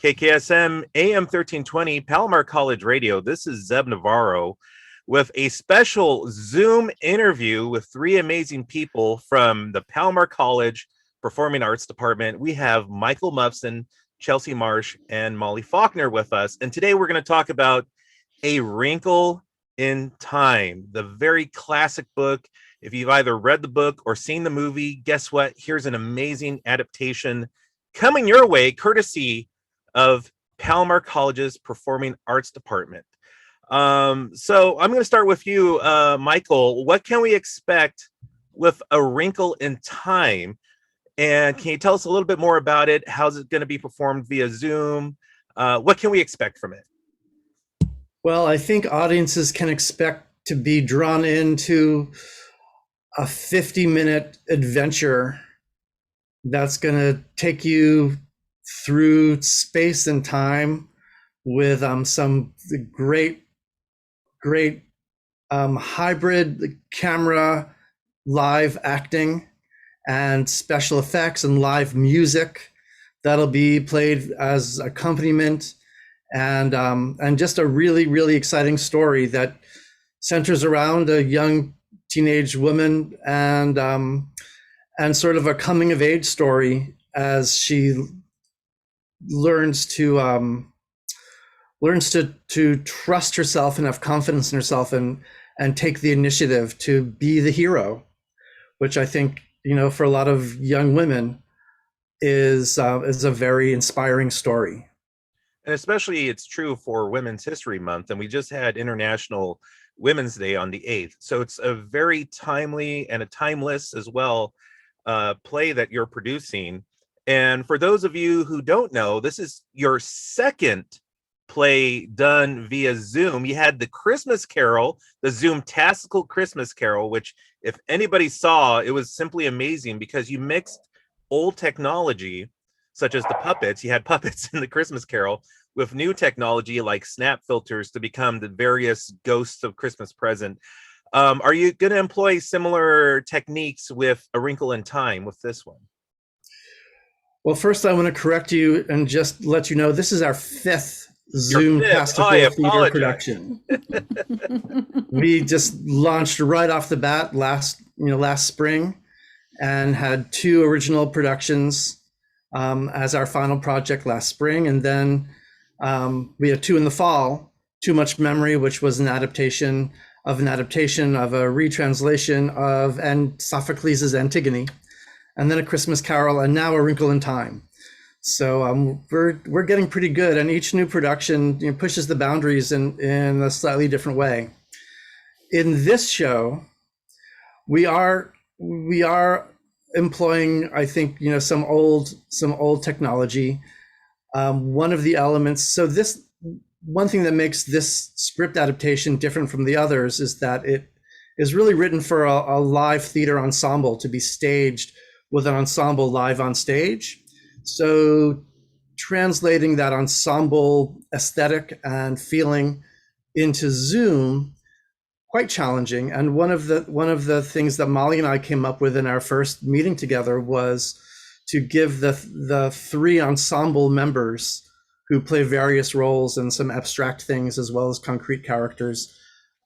KKSM AM 1320 Palomar College Radio. This is Zeb Navarro with a special Zoom interview with three amazing people from the Palomar College Performing Arts Department. We have Michael Muffson, Chelsea Marsh, and Molly Faulkner with us. And today we're going to talk about A Wrinkle in Time, the very classic book. If you've either read the book or seen the movie, guess what? Here's an amazing adaptation coming your way, courtesy of Palomar College's Performing Arts Department. So I'm going to start with you, Michael. What can we expect with A Wrinkle in Time? And can you tell us a little bit more about it? How's it going to be performed via Zoom? What can we expect from it? Well, I think audiences can expect to be drawn into a 50-minute adventure that's going to take you through space and time with some great hybrid camera, live acting, and special effects and live music that'll be played as accompaniment, and just a really exciting story that centers around a young teenage woman and sort of a coming of age story as she learns to trust herself and have confidence in herself and take the initiative to be the hero, which I think, for a lot of young women is a very inspiring story. And especially it's true for Women's History Month, and we just had International Women's Day on the 8th. So it's a very timely and a timeless as well play that you're producing. And for those of you who don't know, this is your second play done via Zoom. You had the Christmas Carol, the Zoom-tastical Christmas Carol, which if anybody saw, it was simply amazing because you mixed old technology, such as the puppets. You had puppets in the Christmas Carol with new technology like snap filters to become the various ghosts of Christmas present. Are you going to employ similar techniques with A Wrinkle in Time with this one? Well, first I want to correct you and just let you know this is our fifth Zoom-tastical theater production. We just launched right off the bat last spring and had two original productions as our final project last spring, and then we had two in the fall. Too Much Memory, which was an adaptation of a retranslation of Sophocles' Antigone, and then A Christmas Carol, and now A Wrinkle in Time. So we're getting pretty good, and each new production pushes the boundaries in a slightly different way. In this show, we are employing, I think, some old technology. One of the elements. So one thing that makes this script adaptation different from the others is that it is really written for a live theater ensemble to be staged with an ensemble live on stage. So translating that ensemble aesthetic and feeling into Zoom, quite challenging. And one of the things that Molly and I came up with in our first meeting together was to give the three ensemble members who play various roles and some abstract things as well as concrete characters,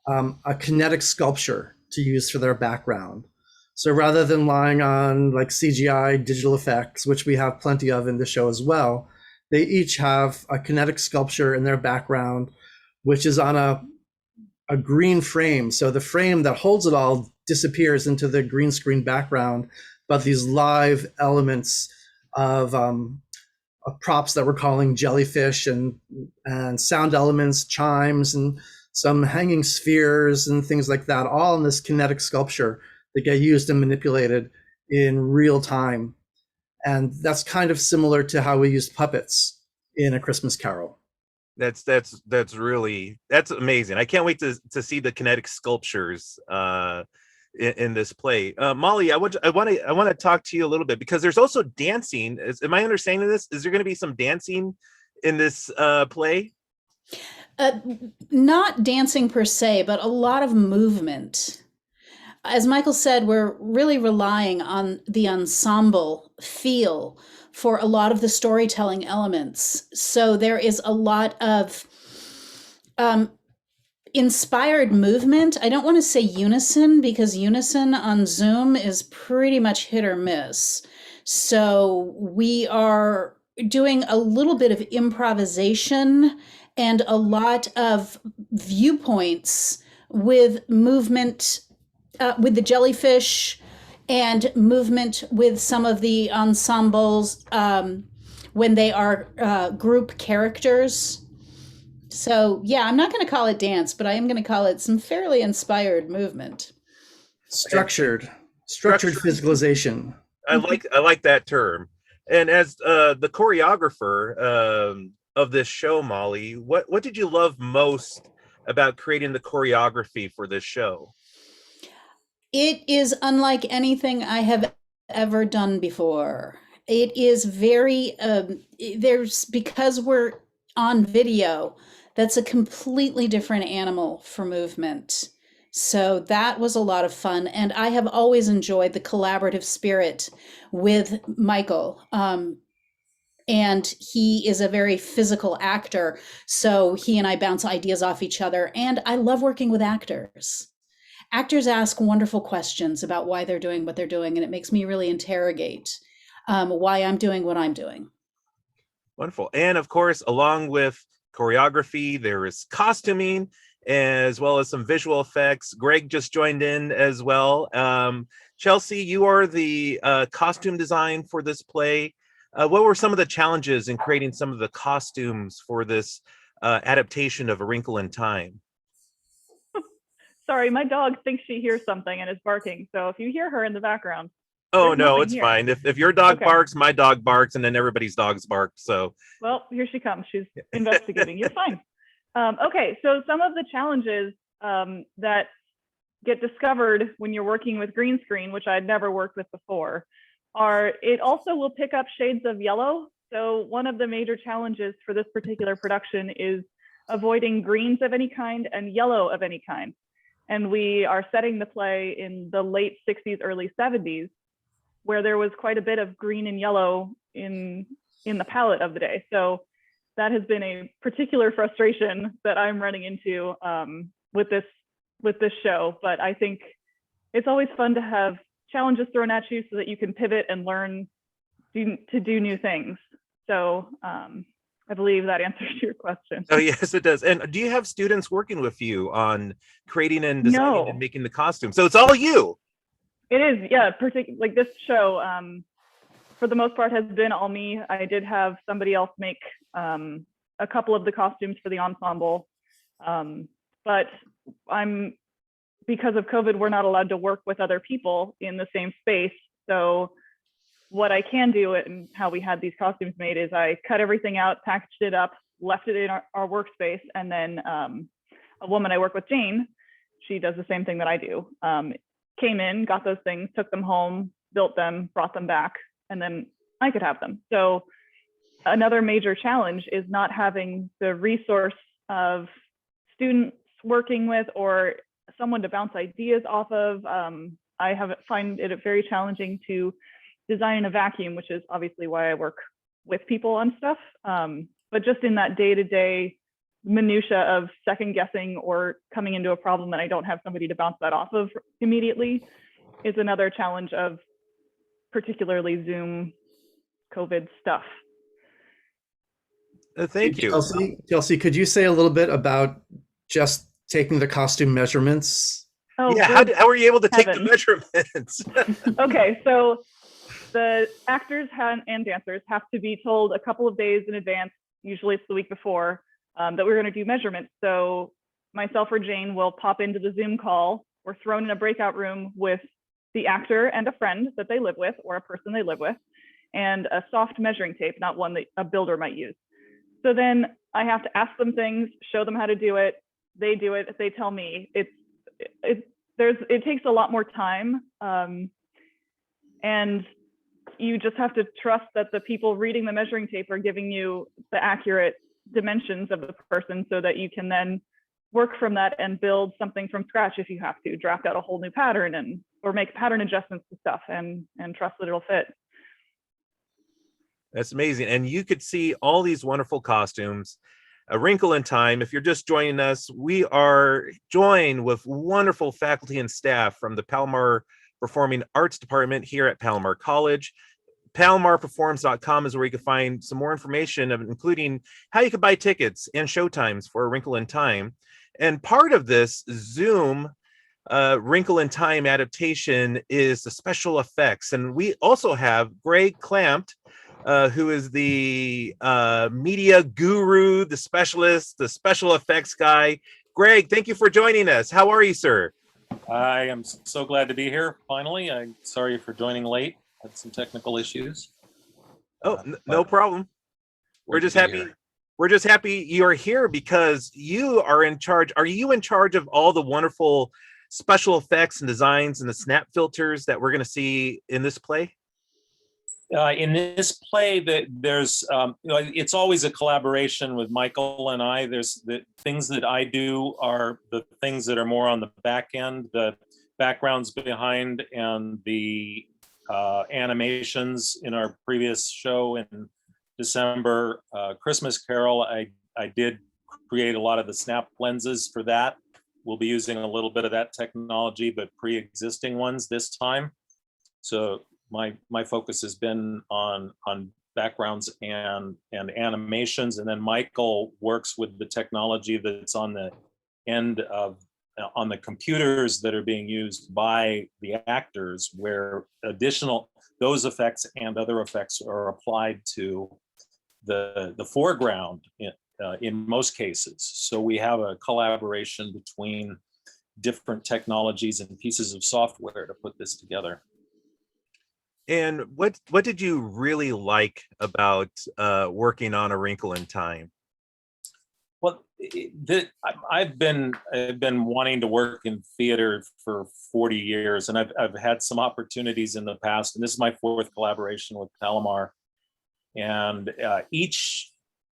a kinetic sculpture to use for their background. So rather than relying on like CGI digital effects, which we have plenty of in the show as well, they each have a kinetic sculpture in their background, which is on a green frame. So the frame that holds it all disappears into the green screen background, but these live elements of props that we're calling jellyfish and sound elements, chimes, and some hanging spheres and things like that, all in this kinetic sculpture that get used and manipulated in real time. And that's kind of similar to how we used puppets in A Christmas Carol. That's amazing. I can't wait to see the kinetic sculptures in this play. Molly, I want to talk to you a little bit because there's also dancing. Am I understanding this? Is there going to be some dancing in this play? Not dancing per se, but a lot of movement. as Michael said, we're really relying on the ensemble feel for a lot of the storytelling elements. So there is a lot of um, inspired movement. I don't want to say unison because unison on Zoom is pretty much hit or miss. So we are doing a little bit of improvisation and a lot of viewpoints with movement, with the jellyfish, and movement with some of the ensembles when they are group characters. So, yeah, I'm not going to call it dance, but I am going to call it some fairly inspired movement. Structured Structured. physicalization. I like that term. And as the choreographer of this show, Molly, what did you love most about creating the choreography for this show? It is unlike anything I have ever done before. It is very, there's, because we're on video, that's a completely different animal for movement. So that was a lot of fun. And I have always enjoyed the collaborative spirit with Michael. And he is a very physical actor. So he and I bounce ideas off each other. And I love working with actors. Actors ask wonderful questions about why they're doing what they're doing, and it makes me really interrogate why I'm doing what I'm doing. Wonderful. And of course, along with choreography, there is costuming as well as some visual effects. Greg just joined in as well. Chelsea, you are the costume design for this play. What were some of the challenges in creating some of the costumes for this adaptation of A Wrinkle in Time? Sorry, my dog thinks she hears something and is barking. So if you hear her in the background, Oh there's no, nothing it's here. fine. If your dog Okay. barks, my dog barks, and then everybody's dogs bark. So Well, here she comes. She's investigating. You're fine. Okay, so some of the challenges that get discovered when you're working with green screen, which I'd never worked with before, are it also will pick up shades of yellow. So one of the major challenges for this particular production is avoiding greens of any kind and yellow of any kind. And we are setting the play in the late 60s, early 70s, where there was quite a bit of green and yellow in the palette of the day. So that has been a particular frustration that I'm running into with this show. But I think it's always fun to have challenges thrown at you so that you can pivot and learn to do new things. So I believe that answers your question. oh yes, it does. And do you have students working with you on creating and designing and No. making the costume? So it's all you. It is, yeah. Like this show, for the most part, has been all me. I did have somebody else make a couple of the costumes for the ensemble, but because of COVID, we're not allowed to work with other people in the same space. So what I can do and how we had these costumes made is I cut everything out, packaged it up, left it in our workspace, and then a woman I work with, Jane, she does the same thing that I do. Came in, got those things, took them home, built them, brought them back, and then I could have them. So another major challenge is not having the resource of students working with or someone to bounce ideas off of. I find it very challenging to design in a vacuum, which is obviously why I work with people on stuff. But just in that day-to-day minutia of second guessing or coming into a problem that I don't have somebody to bounce that off of immediately is another challenge of particularly Zoom COVID stuff. Thank you. Chelsea, could you say a little bit about just taking the costume measurements? Oh, yeah, how are you able to take the measurements? Okay, so the actors and dancers have to be told a couple of days in advance, usually it's the week before, that we're going to do measurements. So myself or Jane will pop into the Zoom call. We're thrown in a breakout room with the actor and a friend that they live with or a person they live with, and a soft measuring tape, not one that a builder might use. So then I have to ask them things, show them how to do it. They do it. They tell me. It takes a lot more time, and you just have to trust that the people reading the measuring tape are giving you the accurate dimensions of the person so that you can then work from that and build something from scratch if you have to, draft out a whole new pattern and or make pattern adjustments to stuff and trust that it'll fit. That's amazing. And you could see all these wonderful costumes. A Wrinkle in Time. If you're just joining us, we are joined with wonderful faculty and staff from the Palomar Performing Arts Department here at Palomar College. PalomarPerforms.com is where you can find some more information, including how you can buy tickets and showtimes for A Wrinkle in Time. And part of this Zoom Wrinkle in Time adaptation is the special effects. And we also have Greg Klamt, who is the media guru, the specialist, the special effects guy. Greg, thank you for joining us. How are you, sir? I am so glad to be here. Finally, I'm sorry for joining late. Had some technical issues. Oh, no problem. We're just happy. We're just happy you're here because you are in charge. Are you in charge of all the wonderful special effects and designs and the snap filters that we're going to see in this play? In this play, there's it's always a collaboration with Michael and I. There's the things that I do are the things that are more on the back end, the backgrounds behind, and the animations in our previous show in December, Christmas Carol. I did create a lot of the snap lenses for that. We'll be using a little bit of that technology, but pre-existing ones this time. So my focus has been on backgrounds and animations, and then Michael works with the technology that's on the end of on the computers that are being used by the actors, where those effects and other effects are applied to the foreground in most cases. So we have a collaboration between different technologies and pieces of software to put this together. And what did you really like about working on A Wrinkle in Time? Well, I've been wanting to work in theater for 40 years, and I've had some opportunities in the past, and this is my fourth collaboration with Palomar. And each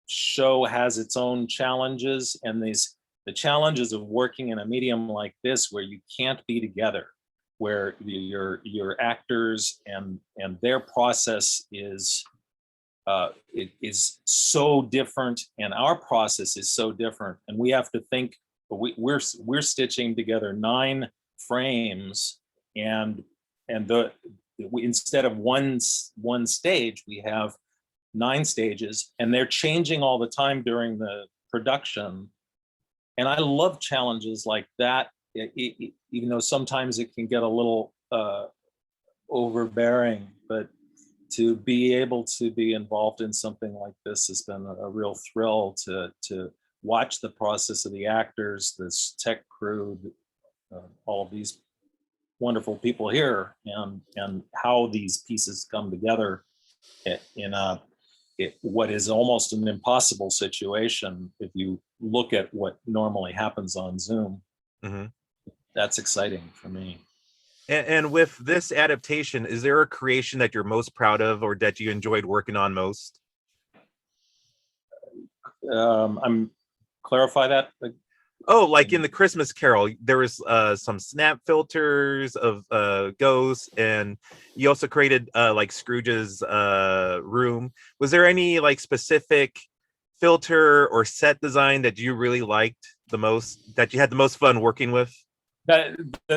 show has its own challenges, and the challenges of working in a medium like this, where you can't be together, where your actors and their process is so different, and our process is so different, and we have to think. We're stitching together 9 frames, and instead of one stage, we have 9 stages, and they're changing all the time during the production. And I love challenges like that. Even though sometimes it can get a little overbearing, but to be able to be involved in something like this has been a real thrill to watch the process of the actors, this tech crew, all of these wonderful people here, and how these pieces come together in what is almost an impossible situation if you look at what normally happens on Zoom. Mm-hmm. That's exciting for me. And with this adaptation, is there a creation that you're most proud of or that you enjoyed working on most? I'm clarify that. Oh, like in the Christmas Carol, there was some snap filters of ghosts, and you also created like Scrooge's room. Was there any like specific filter or set design that you really liked the most, that you had the most fun working with?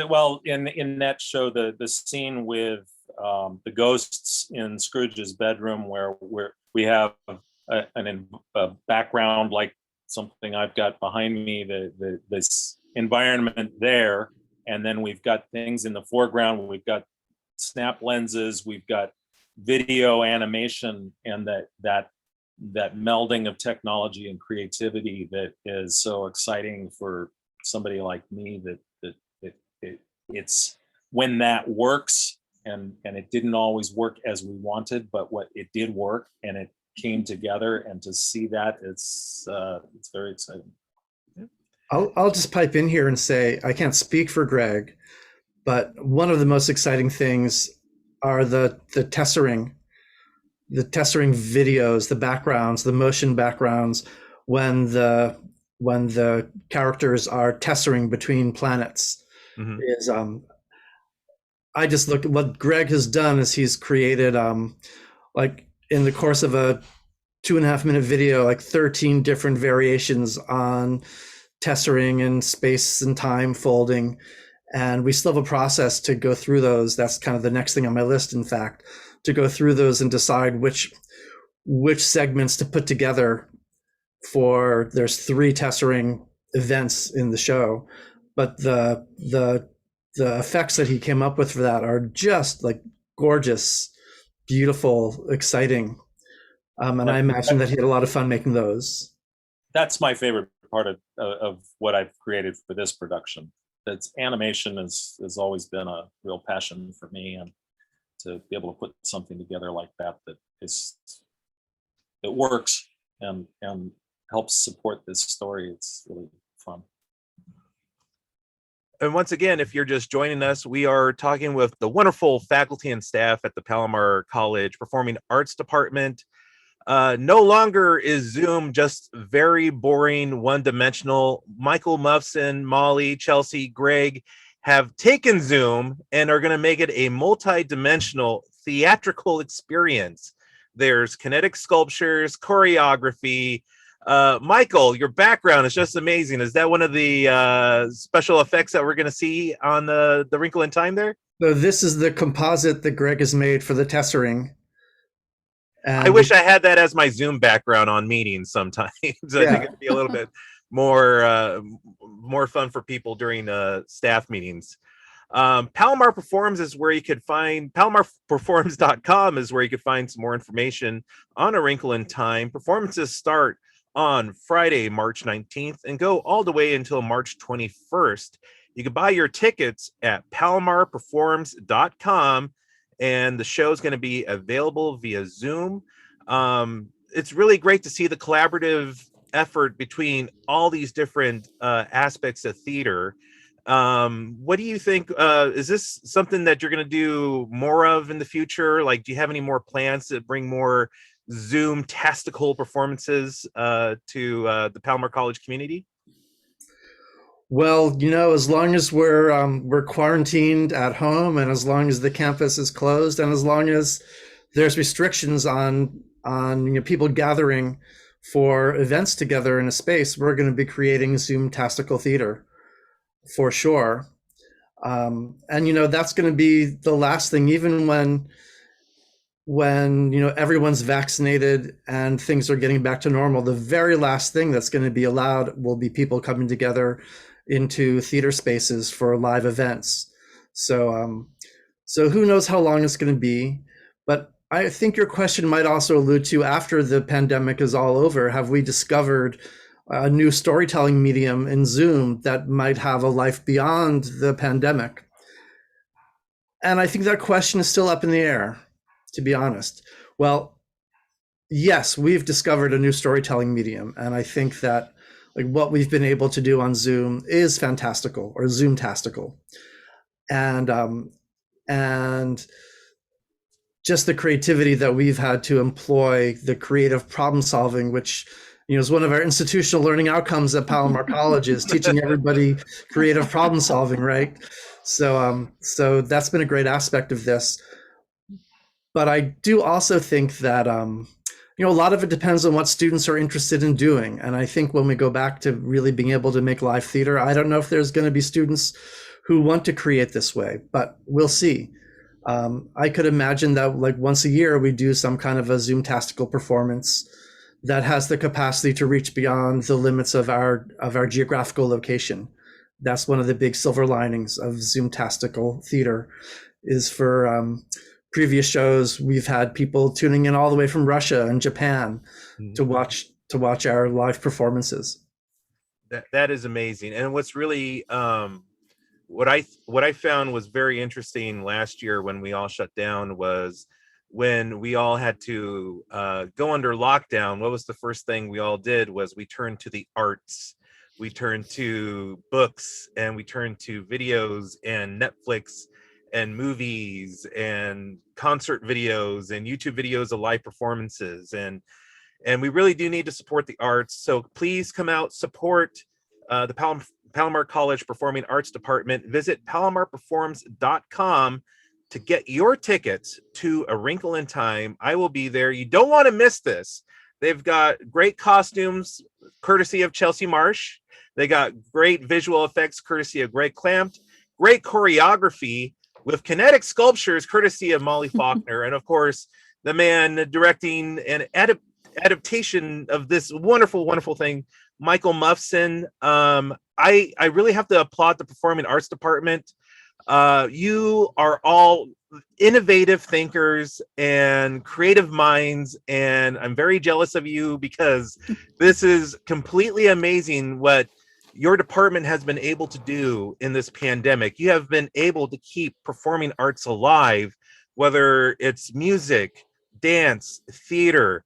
Well, in that show, the scene with the ghosts in Scrooge's bedroom, where we have a background like something I've got behind me, this environment there, and then we've got things in the foreground. We've got snap lenses, we've got video animation, and that melding of technology and creativity that is so exciting for somebody like me. It's when that works, and it didn't always work as we wanted, but what it did work, and it came together, and to see that, it's very exciting. I'll just pipe in here and say, I can't speak for Greg, but one of the most exciting things are the tessering videos, the backgrounds, the motion backgrounds, when the when the characters are tessering between planets. Mhm. Is I just look at what Greg has done is he's created like in the course of a 2.5 minute video, like 13 different variations on tessering and space and time folding. And we still have a process to go through those. That's kind of the next thing on my list, in fact, to go through those and decide which segments to put together for. There's 3 tessering events in the show, but the effects that he came up with for that are just like gorgeous, beautiful, exciting. And I imagine that he had a lot of fun making those. That's my favorite part of what I've created for this production. That's animation has always been a real passion for me, and to be able to put something together like that that works and helps support this story, it's really fun. And once again, if you're just joining us, we are talking with the wonderful faculty and staff at the Palomar College Performing Arts Department. No longer is Zoom just very boring, one-dimensional. Michael, Muffson, Molly, Chelsea, Greg have taken Zoom and are going to make it a multi-dimensional theatrical experience. There's kinetic sculptures, choreography. Michael, your background is just amazing. Is that one of the special effects that we're going to see on the Wrinkle in Time there? So this is the composite that Greg has made for the tessering. And I wish I had that as my Zoom background on meetings sometimes. I think it'd be a little bit more fun for people during staff meetings. Palomar Performs is where you could find PalomarPerforms.com is where you could find some more information on A Wrinkle in Time. Performances start on Friday, March 19th and go all the way until March 21st. You can buy your tickets at PalomarPerforms.com, and the show is going to be available via Zoom. It's really great to see the collaborative effort between all these different aspects of theater. What do you think? Is this something that you're going to do more of in the future? Like, do you have any more plans to bring more Zoom tastical performances to the Palomar College community? Well, as long as we're quarantined at home, and as long as the campus is closed, and as long as there's restrictions on people gathering for events together in a space, we're going to be creating Zoom tastical theater for sure. And that's going to be the last thing, even when everyone's vaccinated and things are getting back to normal. The very last thing that's going to be allowed will be people coming together into theater spaces for live events. So who knows how long it's going to be, but I think your question might also allude to, after the pandemic is all over, have we discovered a new storytelling medium in Zoom that might have a life beyond the pandemic? And I think that question is still up in the air, to be honest. Well, yes, we've discovered a new storytelling medium, and I think that what we've been able to do on Zoom is fantastical, or Zoom-tastical. And just the creativity that we've had to employ, the creative problem solving, which is one of our institutional learning outcomes at Palomar College, is teaching everybody creative problem solving, right? So that's been a great aspect of this. But I do also think that a lot of it depends on what students are interested in doing. And I think when we go back to really being able to make live theater, I don't know if there's going to be students who want to create this way, but we'll see. I could imagine that once a year we do some kind of a Zoom-tastical performance that has the capacity to reach beyond the limits of our geographical location. That's one of the big silver linings of Zoom-tastical theater, is for previous shows we've had people tuning in all the way from Russia and Japan to watch our live performances. That is amazing. And what's really what I found was very interesting last year when we all shut down was when we all had to go under lockdown. What was the first thing we all did? Was we turned to the arts. We turned to books, and we turned to videos and Netflix and movies and concert videos and YouTube videos of live performances. And and we really do need to support the arts. So please come out, support the Palomar College Performing Arts Department. Visit palomarperforms.com to get your tickets to A Wrinkle in Time. I will be there. You don't want to miss this. They've got great costumes, courtesy of Chelsea Marsh. They got great visual effects, courtesy of Greg Klamt. Great choreography with kinetic sculptures, courtesy of Molly Faulkner. And of course, the man directing an adaptation of this wonderful, wonderful thing, Michael Muffson. I really have to applaud the Performing Arts Department. You are all innovative thinkers and creative minds, and I'm very jealous of you because this is completely amazing what your department has been able to do in this pandemic. You have been able to keep performing arts alive, whether it's music, dance, theater.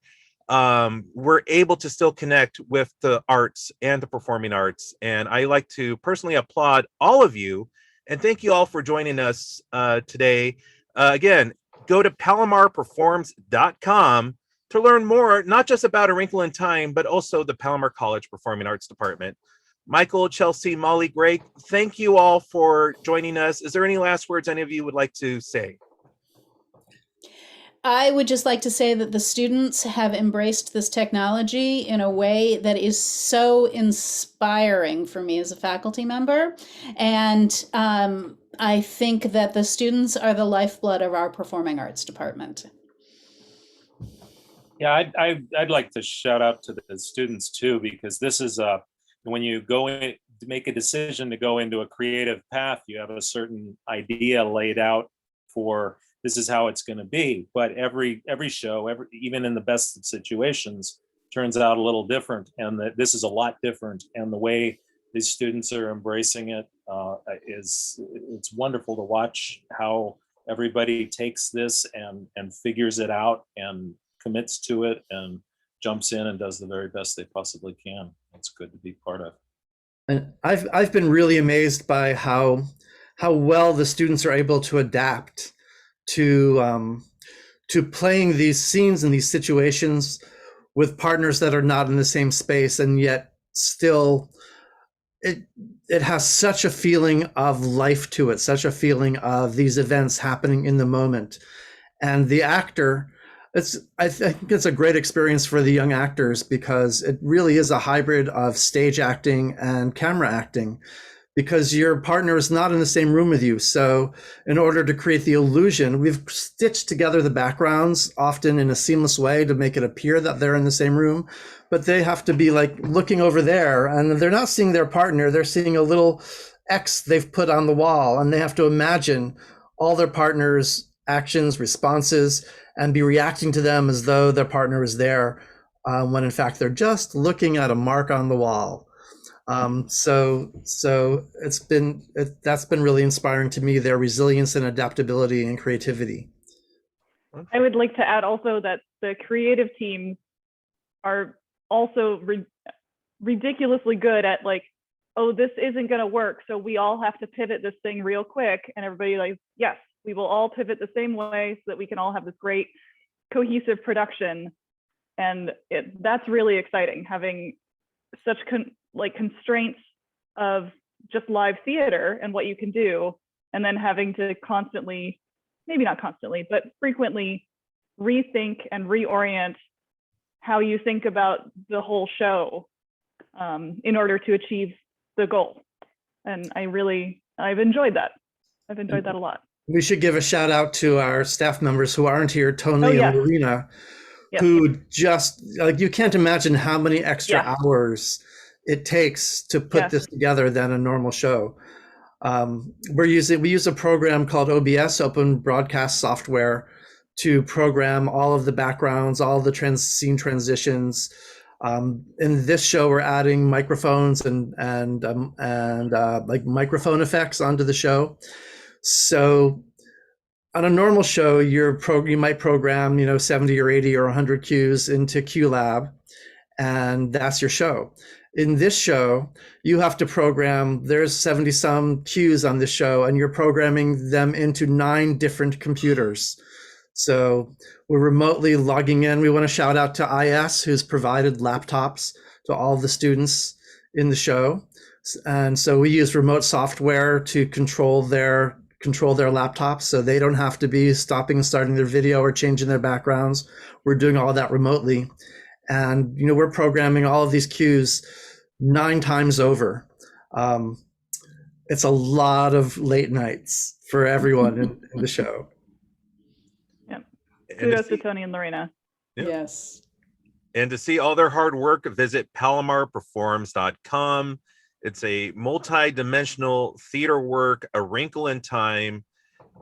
We're able to still connect with the arts and the performing arts. And I like to personally applaud all of you and thank you all for joining us today. Again, go to palomarperforms.com to learn more, not just about A Wrinkle in Time, but also the Palomar College Performing Arts Department. Michael, Chelsea, Molly, Greg, thank you all for joining us. Is there any last words any of you would like to say? I would just like to say that the students have embraced this technology in a way that is so inspiring for me as a faculty member. And I think that the students are the lifeblood of our performing arts department. Yeah, I'd like to shout out to the students too, because this is when you go in to make a decision to go into a creative path, you have a certain idea laid out for this is how it's going to be. But every show, even in the best of situations, turns out a little different, and that this is a lot different. And the way these students are embracing it it's wonderful to watch how everybody takes this and figures it out and commits to it and jumps in and does the very best they possibly can. It's good to be part of. And I've been really amazed by how well the students are able to adapt to playing these scenes and these situations with partners that are not in the same space, and yet still it has such a feeling of life to it, such a feeling of these events happening in the moment. And the actor, I think it's a great experience for the young actors because it really is a hybrid of stage acting and camera acting, because your partner is not in the same room with you. So in order to create the illusion, we've stitched together the backgrounds often in a seamless way to make it appear that they're in the same room, but they have to be like looking over there and they're not seeing their partner, they're seeing a little X they've put on the wall, and they have to imagine all their partner's actions, responses, and be reacting to them as though their partner is there, when in fact they're just looking at a mark on the wall. So that's been really inspiring to me, their resilience and adaptability and creativity. I would like to add also that the creative teams are also ridiculously good at like, oh, this isn't going to work, so we all have to pivot this thing real quick, and everybody like, yes, we will all pivot the same way so that we can all have this great cohesive production. And that's really exciting, having such constraints of just live theater and what you can do, and then having to constantly, maybe not constantly, but frequently rethink and reorient how you think about the whole show in order to achieve the goal. And I've enjoyed that. I've enjoyed that a lot. We should give a shout out to our staff members who aren't here, Tony and Marina, who just, like, you can't imagine how many extra hours it takes to put this together than a normal show. We use a program called OBS, Open Broadcast Software, to program all of the backgrounds, all the scene transitions. In this show, we're adding microphones and like microphone effects onto the show. So on a normal show, you might program 70 or 80 or 100 cues into QLab, and that's your show. In this show, you have to program, there's 70 some cues on this show, and you're programming them into 9 different computers. So we're remotely logging in. We want to shout out to IS, who's provided laptops to all the students in the show. And so we use remote software to control their laptops, so they don't have to be stopping and starting their video or changing their backgrounds. We're doing all that remotely. And we're programming all of these cues 9 times over. It's a lot of late nights for everyone in the show. Yep. And Kudos to Tony and Lorena. Yeah. Yes. And to see all their hard work, visit palomarperforms.com. It's a multi-dimensional theater work, A Wrinkle in Time.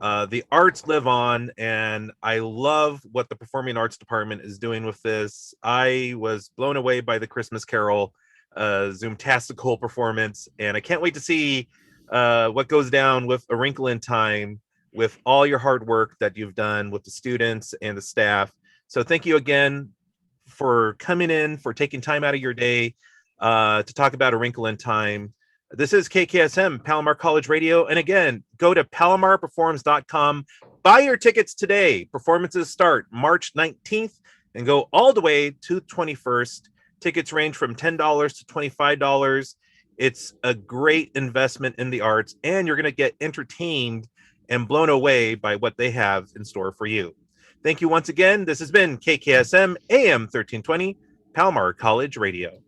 The arts live on, and I love what the Performing Arts Department is doing with this. I was blown away by the Christmas Carol Zoom-tastical performance, and I can't wait to see what goes down with A Wrinkle in Time, with all your hard work that you've done with the students and the staff. So thank you again for coming in, for taking time out of your day to talk about A Wrinkle in Time. This is KKSM, Palomar College Radio. And again, go to palomarperforms.com. Buy your tickets today. Performances start March 19th and go all the way to 21st. Tickets range from $10 to $25. It's a great investment in the arts, and you're going to get entertained and blown away by what they have in store for you. Thank you once again. This has been KKSM AM 1320, Palomar College Radio.